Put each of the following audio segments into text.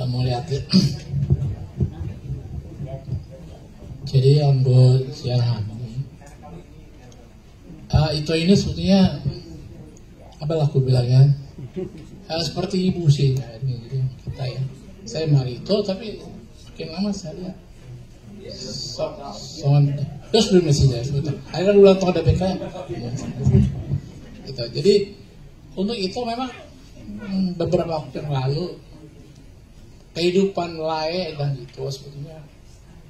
mau lihat ya. Jadi ambil siaran itu ini sebetulnya apa lah aku bilangnya seperti ibu sih ini kita ya. Saya Marito tapi makin lama saya lihat terus belum masih saya sebetulnya. Akhirnya ulang tahun DPK gitu. Jadi untuk itu memang beberapa waktu yang lalu kehidupan layak dan itu sebetulnya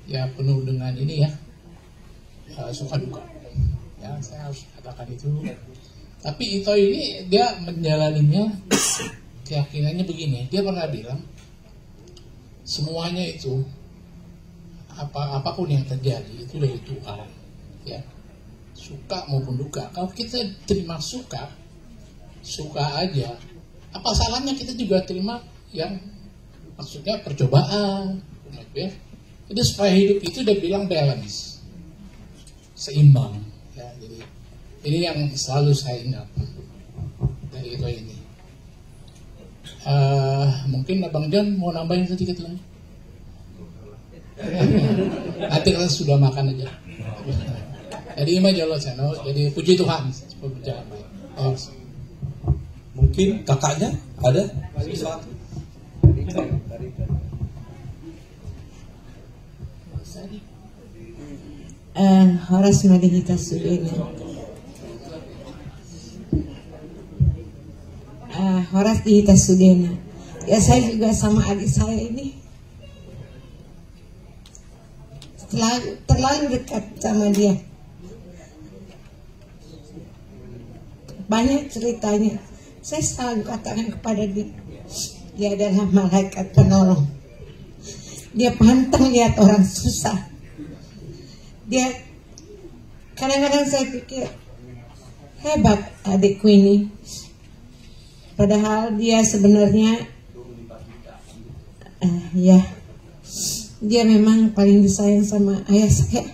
ya penuh dengan ini ya suka duka ya, saya harus katakan itu. Tapi Ito ini dia menjalaninya keyakinannya begini, dia pernah bilang semuanya itu apapun yang terjadi itu dari Tuhan ya, suka maupun duka. Kalau kita terima suka aja, apa salahnya kita juga terima yang maksudnya percobaan ya. Jadi supaya hidup itu dia bilang balance, seimbang ya. Jadi ini yang selalu saya ingat dari itu ini. Mungkin Abang John mau nambahin sedikit lagi. Nanti kita sudah makan aja. Jadi Ima Jalo Channel, jadi puji Tuhan berjalan baik. Mungkin kakaknya ada sesuatu. Horas Madhita Sudena. Horas Dihita Sudena. Ya saya juga sama adik saya ini terlalu dekat sama dia. Banyak ceritanya. Saya selalu katakan kepada dia, dia adalah malaikat penolong. Dia pantang lihat orang susah. Dia kadang-kadang saya pikir hebat adikku ini. Padahal dia sebenarnya ya dia memang paling disayang sama ayah saya.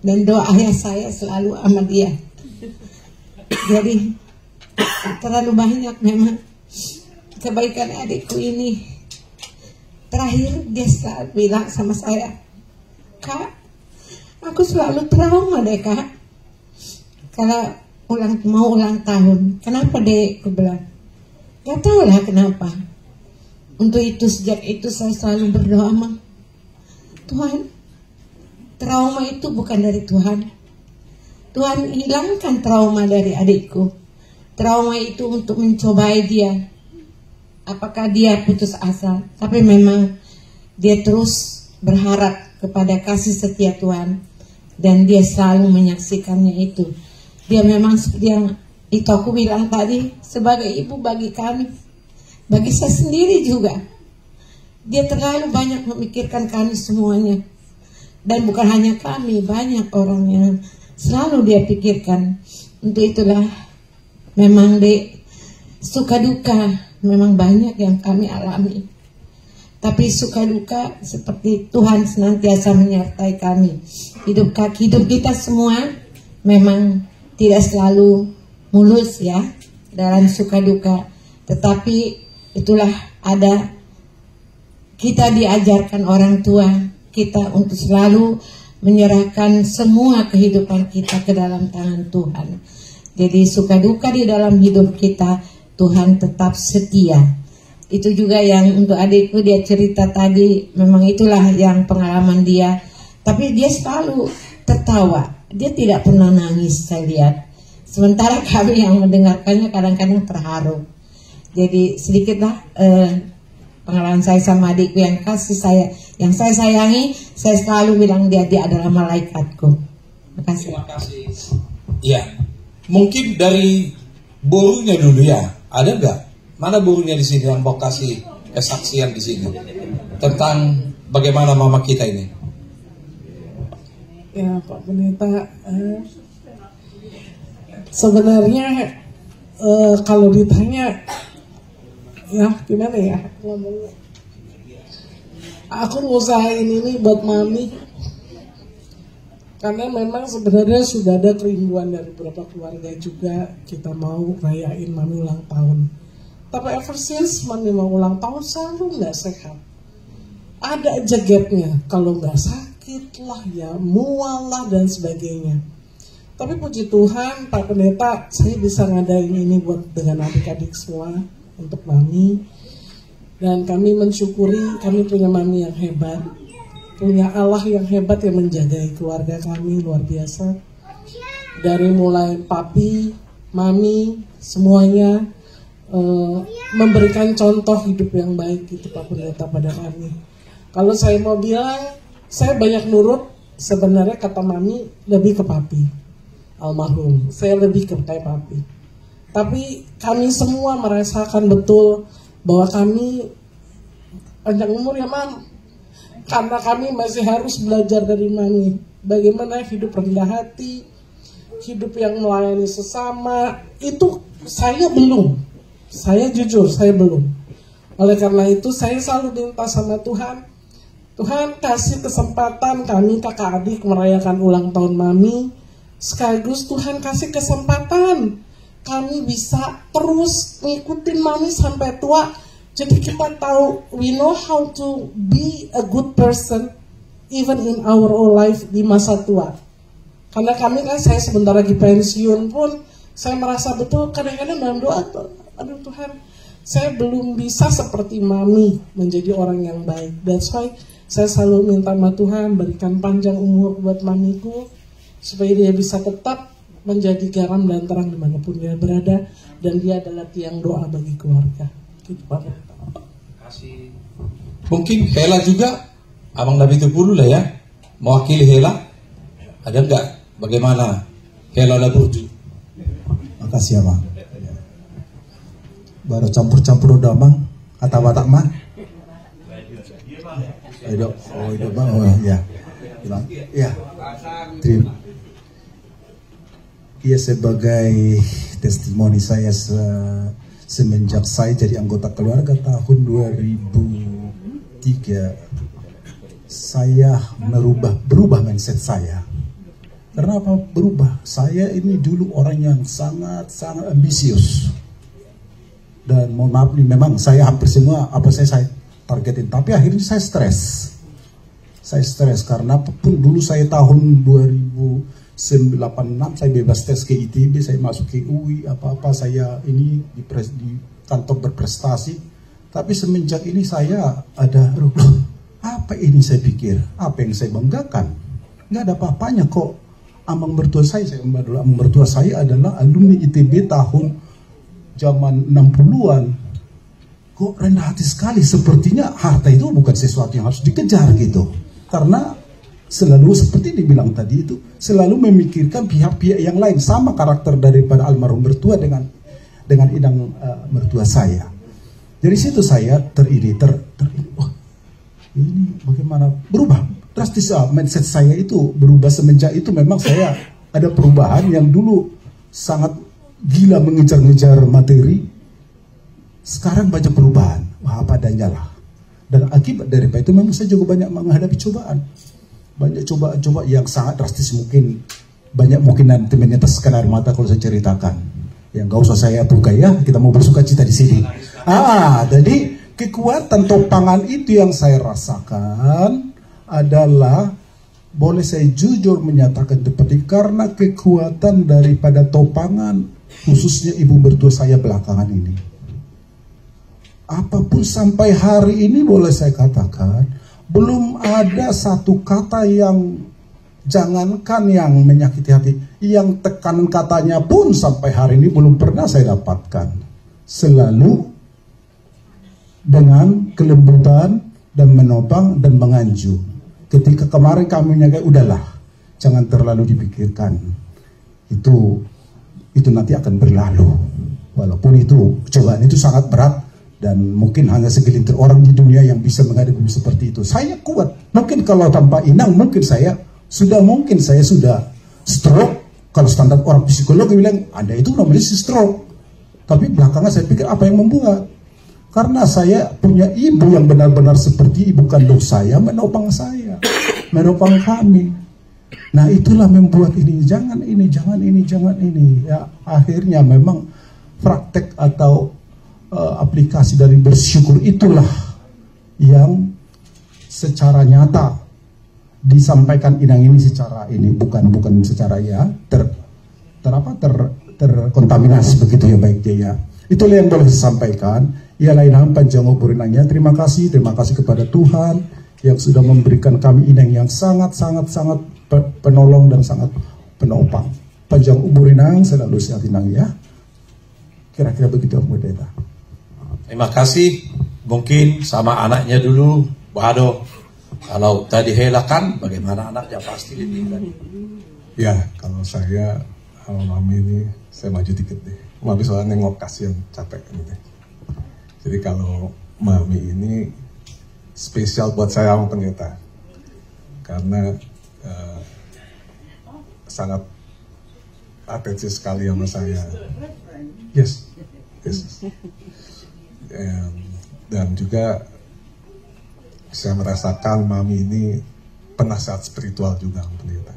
Dan doa ayah saya selalu sama dia. Jadi terlalu banyak memang kebaikan adikku ini. Terakhir dia selalu bilang sama saya, Kak, aku selalu trauma deh Kak, kalau mau ulang tahun. Kenapa deh? Aku bilang, gak tahu lah kenapa. Untuk itu sejak itu saya selalu berdoa, Tuhan, trauma itu bukan dari Tuhan. Tuhan hilangkan trauma dari adikku. Trauma itu untuk mencobai dia. Apakah dia putus asa? Tapi memang dia terus berharap kepada kasih setia Tuhan. Dan dia selalu menyaksikannya itu. Dia memang seperti yang itu aku bilang tadi, sebagai ibu bagi kami. Bagi saya sendiri juga. Dia terlalu banyak memikirkan kami semuanya. Dan bukan hanya kami, banyak orang yang selalu dia pikirkan. Untuk itulah memang suka duka memang banyak yang kami alami. Tapi suka duka seperti Tuhan senantiasa menyertai kami. Hidup kita semua memang tidak selalu mulus ya dalam suka duka. Tetapi itulah ada, kita diajarkan orang tua kita untuk selalu menyerahkan semua kehidupan kita ke dalam tangan Tuhan. Jadi suka duka di dalam hidup kita, Tuhan tetap setia. Itu juga yang untuk adikku dia cerita tadi, memang itulah yang pengalaman dia. Tapi dia selalu tertawa, dia tidak pernah nangis saya lihat. Sementara kami yang mendengarkannya kadang-kadang terharu. Jadi sedikitlah pengalaman saya sama adikku yang yang saya sayangi, saya selalu bilang dia adalah malaikatku. Terima kasih. Terima kasih. Ya, mungkin dari borunya dulu ya, ada nggak? Mana borunya di sini yang mau kasih kesaksian di sini tentang bagaimana mama kita ini? Ya Pak Pendeta, sebenarnya kalau ditanya ya gimana ya ngomongnya, aku ngusahain ini buat mami karena memang sebenarnya sudah ada kerinduan dari beberapa keluarga juga, kita mau rayain mami ulang tahun. Tapi ever since Mami mau ulang tahun selalu nggak sehat. Ada aja gapnya, kalau nggak sakit lah, ya mual lah dan sebagainya. Tapi puji Tuhan, Pak Pendeta, saya bisa ngadain ini buat dengan adik-adik semua untuk Mami. Dan kami mensyukuri kami punya Mami yang hebat, punya Allah yang hebat yang menjaga keluarga kami luar biasa. Dari mulai papi, Mami, semuanya memberikan contoh hidup yang baik gitu Pak Pendeta pada kami. Kalau saya mau bilang, saya banyak nurut, sebenarnya kata Mami lebih ke papi, almarhum. Saya lebih ke kayak papi. Tapi kami semua merasakan betul bahwa kami panjang umur ya Mam, karena kami masih harus belajar dari Mami. Bagaimana hidup rendah hati, hidup yang melayani sesama, itu saya belum. Saya jujur, saya belum. Oleh karena itu saya selalu minta sama Tuhan, Tuhan kasih kesempatan kami kakak adik merayakan ulang tahun Mami, sekaligus Tuhan kasih kesempatan kami bisa terus ngikutin Mami sampai tua. Jadi kita tahu, we know how to be a good person even in our own life di masa tua. Karena kami kan, saya sebentar lagi pensiun pun, saya merasa betul kadang-kadang dalam doa, aduh Tuhan, saya belum bisa seperti Mami menjadi orang yang baik. That's why saya selalu minta sama Tuhan berikan panjang umur buat Mamiku, supaya dia bisa tetap menjadi garam dan terang dimanapun dia berada, dan dia adalah tiang doa bagi keluarga. Gitu Pak. Mungkin Hela juga, Abang David dulu lah ya, mewakili Hela. Ada enggak? Bagaimana Hela Laburju? Makasih Abang. Baru campur-campur udah Bang, kata Batak mah. Itu Bang, oh ya. Bilang, ya. Terima. Iya, sebagai testimoni saya semenjak saya jadi anggota keluarga tahun 2003, saya berubah mindset saya. Karena apa berubah? Saya ini dulu orang yang sangat ambisius. Dan mohon maaf nih, memang saya hampir semua apa saya targetin, tapi akhirnya saya stres. Saya stres karena pun dulu saya tahun 2086 saya bebas tes ke ITB, saya masuk ke UI, apa-apa saya ini di kantor berprestasi. Tapi semenjak ini saya ada, apa ini saya pikir, apa yang saya banggakan? Nggak ada apa-apanya kok. Amang mertua saya adalah alumni ITB tahun zaman 60-an. Kok rendah hati sekali, sepertinya harta itu bukan sesuatu yang harus dikejar gitu. Karena selalu seperti dibilang tadi itu, selalu memikirkan pihak-pihak yang lain, sama karakter daripada almarhum mertua dengan inang mertua saya. Dari situ saya ini bagaimana berubah drastis. Mindset saya itu berubah semenjak itu. Memang saya ada perubahan yang dulu sangat gila mengejar-ngejar materi, sekarang banyak perubahan. Wah, apa adanya lah. Dan akibat dari itu memang saya juga banyak menghadapi cobaan. Banyak cobaan yang sangat drastis, mungkin nanti meneteskan air mata kalau saya ceritakan. Yang gak usah saya buka ya, kita mau bersuka cita di sini. Jadi kekuatan topangan itu yang saya rasakan adalah, boleh saya jujur menyatakan seperti, karena kekuatan daripada topangan, khususnya ibu mertua saya belakangan ini. Apapun sampai hari ini boleh saya katakan, belum ada satu kata yang, jangankan yang menyakiti hati, yang tekanan katanya pun sampai hari ini belum pernah saya dapatkan. Selalu dengan kelembutan dan menopang dan menganju. Ketika kemarin kami menyangka, udahlah, jangan terlalu dipikirkan. Itu nanti akan berlalu. Walaupun itu cobaan itu sangat berat, dan mungkin hanya segelintir orang di dunia yang bisa menghadapi seperti itu. Saya kuat. Mungkin kalau tanpa inang, mungkin saya sudah stroke. Kalau standar orang psikolog bilang, Anda itu namanya stroke. Tapi belakangan saya pikir, apa yang membuat? Karena saya punya ibu yang benar-benar seperti ibu kandung saya, menopang kami. Nah, itulah membuat ini, jangan ini. Ya, akhirnya memang praktek atau aplikasi dari bersyukur itulah yang secara nyata disampaikan Inang ini secara ini bukan secara ya terkontaminasi begitu ya baiknya ya. Itulah yang boleh disampaikan. Ya lain hal panjang umur Inangnya. Terima kasih kepada Tuhan yang sudah memberikan kami Inang yang sangat penolong dan sangat penopang. Panjang umur Inang, selalu sehat Inang ya. Kira-kira begitu Pendeta. Terima kasih. Mungkin sama anaknya dulu, Bado. Kalau tadi helakan, bagaimana anaknya pasti lebih tadi. Ya, kalau saya sama Mami ini, saya maju dikit deh. Mami soalnya nengok kasihan, capek gitu. Jadi kalau Mami ini spesial buat saya sama Pendeta. Karena sangat atensi sekali sama saya. Yes. Dan juga saya merasakan Mami ini penasihat spiritual juga Pendeta.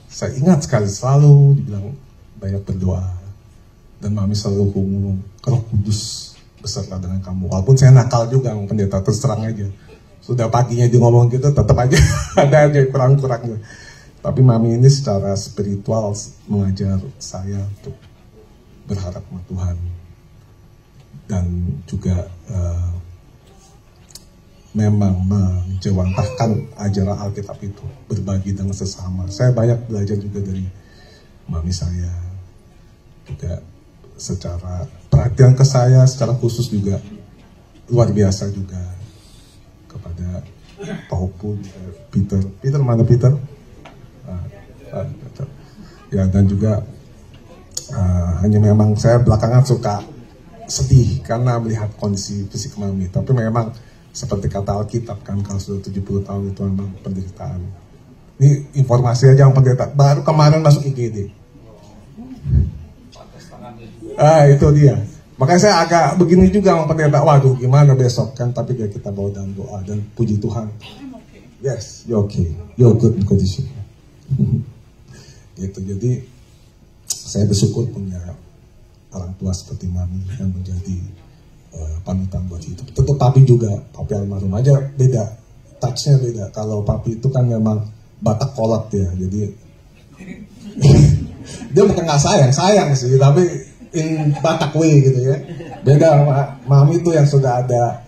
Saya ingat sekali selalu dibilang banyak berdoa dan Mami selalu ngomong Roh Kudus beserta dengan kamu. Walaupun saya nakal juga Pendeta, terus terang aja. Sudah paginya dia ngomong gitu tetap aja ada aja kurang-kurangnya. Tapi Mami ini secara spiritual mengajar saya untuk berharap sama Tuhan dan juga memang menjewantahkan ajaran Alkitab itu, berbagi dengan sesama. Saya banyak belajar juga dari Mami saya, juga secara perhatian ke saya, secara khusus juga luar biasa juga kepada Pak Hopu, Peter mana Peter? Ya dan juga hanya memang saya belakangan suka sedih karena melihat kondisi fisik Mami, tapi memang seperti kata Alkitab kan, kalau sudah 70 tahun itu memang penderitaan. Ini informasi aja yang Pendeta, baru kemarin masuk IGD. Itu dia. Makanya saya agak begini juga sama Pendeta, waduh gimana besok kan, tapi ya kita bawa dalam doa dan puji Tuhan. Yes, you're okay, you're good condition. Gitu, jadi saya bersyukur punya orang tua seperti Mami yang menjadi panutan buat hidup. Tentu Papi juga, Papi almarhum aja beda, touchnya beda. Kalau Papi itu kan memang Batak kolot ya, jadi dia bukan nggak sayang sih, tapi in Batak way gitu ya. Beda sama Mami itu yang sudah ada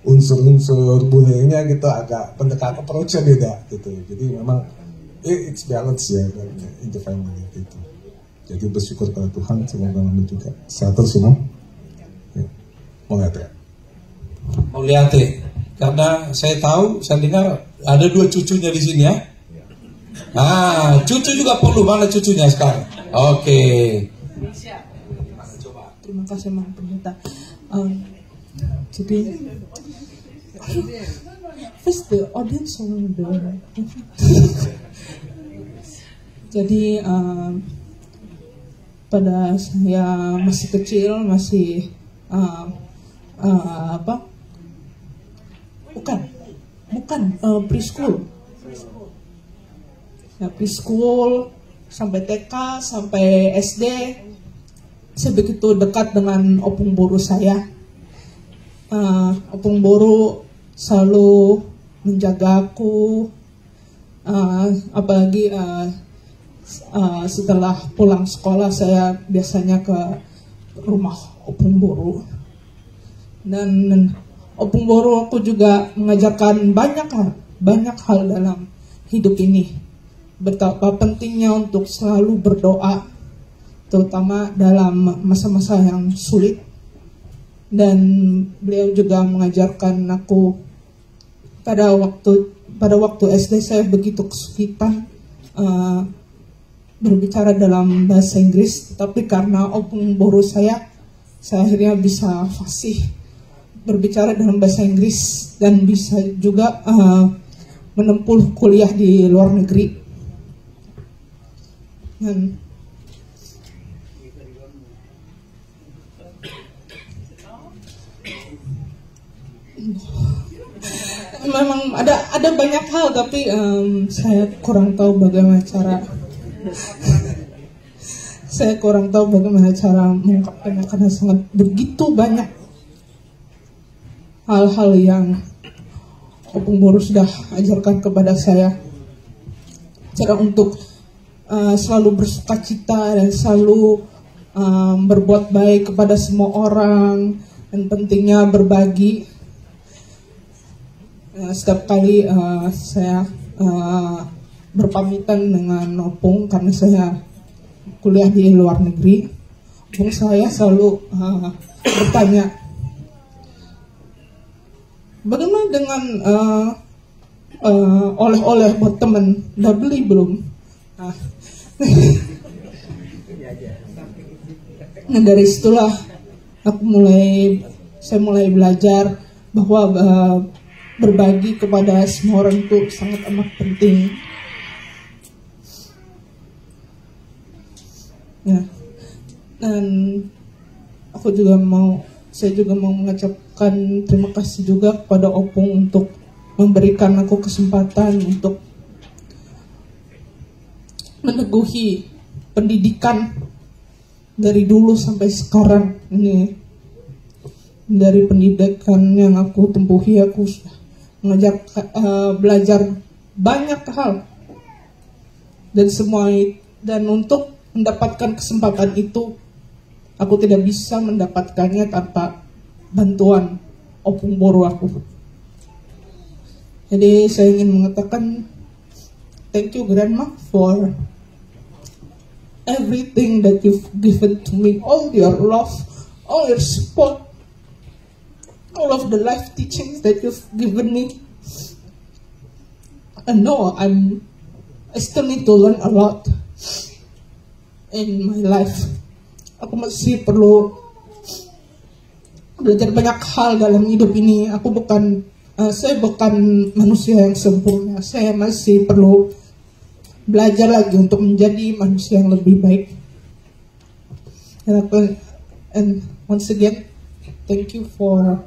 unsur-unsur bulenya gitu, agak pendekatan approach-nya beda gitu. Jadi memang it's balance ya in the family gitu. Jadi bersyukur kepada Tuhan, semoga Mami juga sehat terus semua. Mau lihat ya, karena saya tahu, saya dengar ada 2 cucunya di sini ya. Cucu juga perlu, mana cucunya sekarang? Oke. Terima kasih Mang Pendeta. Jadi, first the audience on the. Jadi pada saya masih kecil, masih bukan preschool. Ya, preschool sampai TK sampai SD saya begitu dekat dengan opung boru saya. Opung boru selalu menjaga aku, apalagi setelah pulang sekolah saya biasanya ke rumah opung boru. Dan opung boru aku juga mengajarkan banyak hal dalam hidup ini. Betapa pentingnya untuk selalu berdoa, terutama dalam masa-masa yang sulit. Dan beliau juga mengajarkan aku pada waktu SD saya begitu kesulitan berbicara dalam bahasa Inggris, tapi karena opung boru saya akhirnya bisa fasih berbicara dalam bahasa Inggris dan bisa juga menempuh kuliah di luar negeri. Dan memang ada banyak hal, tapi saya kurang tahu bagaimana cara mengungkapkannya karena sangat begitu banyak hal-hal yang Opung Boru sudah ajarkan kepada saya, cara untuk selalu bersukacita dan selalu berbuat baik kepada semua orang, dan pentingnya berbagi. Setiap kali saya berpamitan dengan Opung karena saya kuliah di luar negeri, Opung saya selalu bertanya, bagaimana dengan oleh-oleh buat teman, udah beli belum? Nah dari situlah saya mulai belajar bahwa berbagi kepada semua orang itu sangat amat penting. Ya. Dan saya juga mau mengucapkan terima kasih juga kepada Opung untuk memberikan aku kesempatan untuk meneguhi pendidikan dari dulu sampai sekarang ini. Dari pendidikan yang aku tempuhi, aku belajar banyak hal dan untuk mendapatkan kesempatan itu, aku tidak bisa mendapatkannya tanpa bantuan Opung Boru aku. Jadi saya ingin mengatakan thank you Grandma for everything that you've given to me, all your love, all your support, all of the life teachings that you've given me. I know I still need to learn a lot in my life. Aku masih perlu belajar banyak hal dalam hidup ini. Saya bukan manusia yang sempurna. Saya masih perlu belajar lagi untuk menjadi manusia yang lebih baik. And once again, thank you for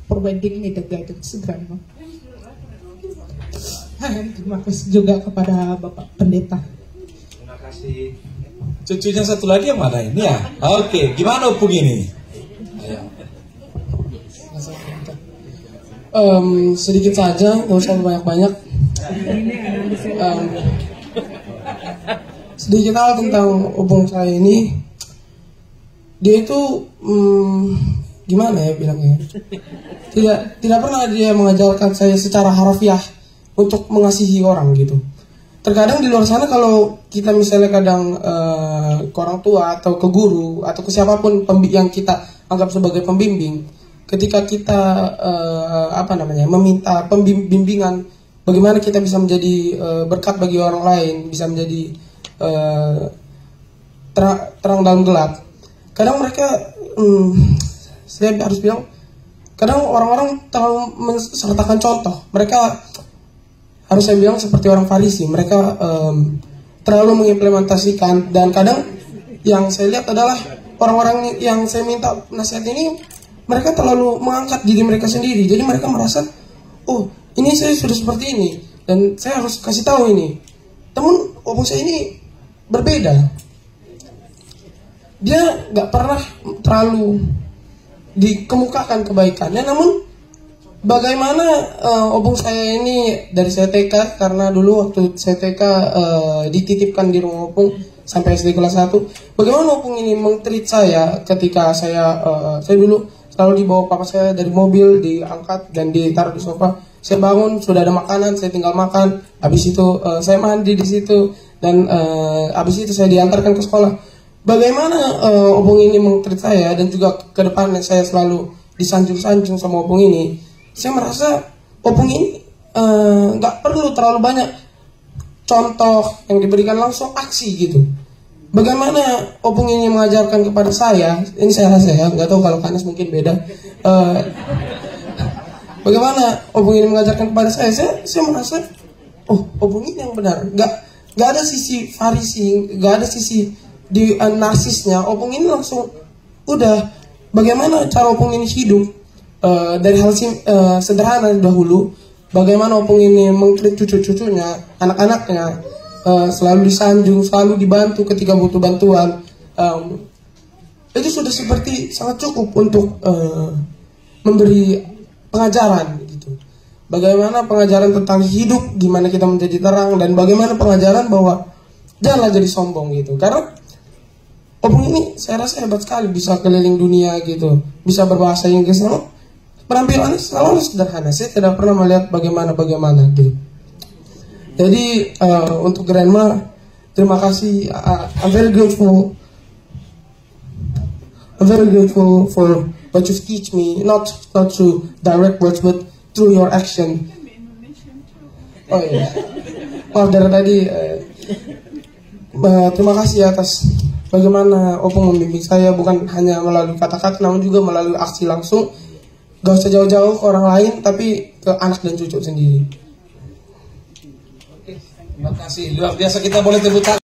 providing me the guidance, Grandma. Terima kasih juga kepada Bapak Pendeta. Terima kasih. Cucunya satu lagi yang mana ini ya? Oke, gimana Opung ini? Sedikit saja, nggak usah banyak-banyak. Sedikit hal tentang Opung saya ini. Dia itu gimana ya bilangnya? Tidak pernah dia mengajarkan saya secara harfiah untuk mengasihi orang gitu. Terkadang di luar sana kalau kita misalnya kadang ke orang tua atau ke guru atau ke siapapun yang kita anggap sebagai pembimbing, ketika kita meminta pembimbingan, bagaimana kita bisa menjadi berkat bagi orang lain, bisa menjadi terang dalam gelap. Kadang mereka, saya harus bilang, kadang orang-orang terlalu mensertakan contoh. Mereka, harus saya bilang seperti orang Farisi, mereka terlalu mengimplementasikan. Dan kadang yang saya lihat adalah orang-orang yang saya minta nasihat ini, mereka terlalu mengangkat diri mereka sendiri. Jadi mereka merasa, oh ini saya sudah seperti ini dan saya harus kasih tahu ini. Namun Opung saya ini berbeda. Dia nggak pernah terlalu dikemukakan kebaikannya. Namun bagaimana Opung saya ini dari saya TK, karena dulu waktu saya TK dititipkan di rumah Opung sampai SD kelas 1. Bagaimana Opung ini meng-treat saya ketika saya dulu selalu dibawa papa saya dari mobil, diangkat dan ditaruh di sofa. Saya bangun, sudah ada makanan, saya tinggal makan. Habis itu saya mandi di situ dan habis itu saya diantarkan ke sekolah. Bagaimana Opung ini meng-treat saya dan juga ke depannya saya selalu disanjung-sanjung sama Opung ini. Saya merasa Opung ini nggak perlu terlalu banyak contoh yang diberikan, langsung aksi gitu. Bagaimana Opung ini mengajarkan kepada saya, ini saya rasa ya, nggak tahu kalau Kanas mungkin beda. Bagaimana Opung ini mengajarkan kepada saya merasa, oh Opung ini yang benar. Nggak ada sisi Farisi, nggak ada sisi di narsisnya. Opung ini langsung udah bagaimana cara Opung ini hidup dari hal sederhana dahulu. Bagaimana Opung ini meng-treat cucu-cucunya, anak-anaknya, selalu disanjung, selalu dibantu ketika butuh bantuan. Itu sudah seperti sangat cukup untuk memberi pengajaran gitu. Bagaimana pengajaran tentang hidup, gimana kita menjadi terang, dan bagaimana pengajaran bahwa janganlah jadi sombong gitu. Karena Opung ini saya rasa hebat sekali, bisa keliling dunia gitu, bisa berbahasa Inggris. Penampilannya selalu sederhana, saya tidak pernah melihat bagaimana gitu. Jadi untuk Grandma, terima kasih. I'm very grateful for what you teach me, not through direct words but through your action. Oh iya, maaf dari tadi. Terima kasih atas bagaimana Opung membimbing saya, bukan hanya melalui kata-kata namun juga melalui aksi langsung. Gak usah jauh-jauh ke orang lain, tapi ke anak dan cucu sendiri. Terima kasih, luar biasa, kita boleh tepuk tangan.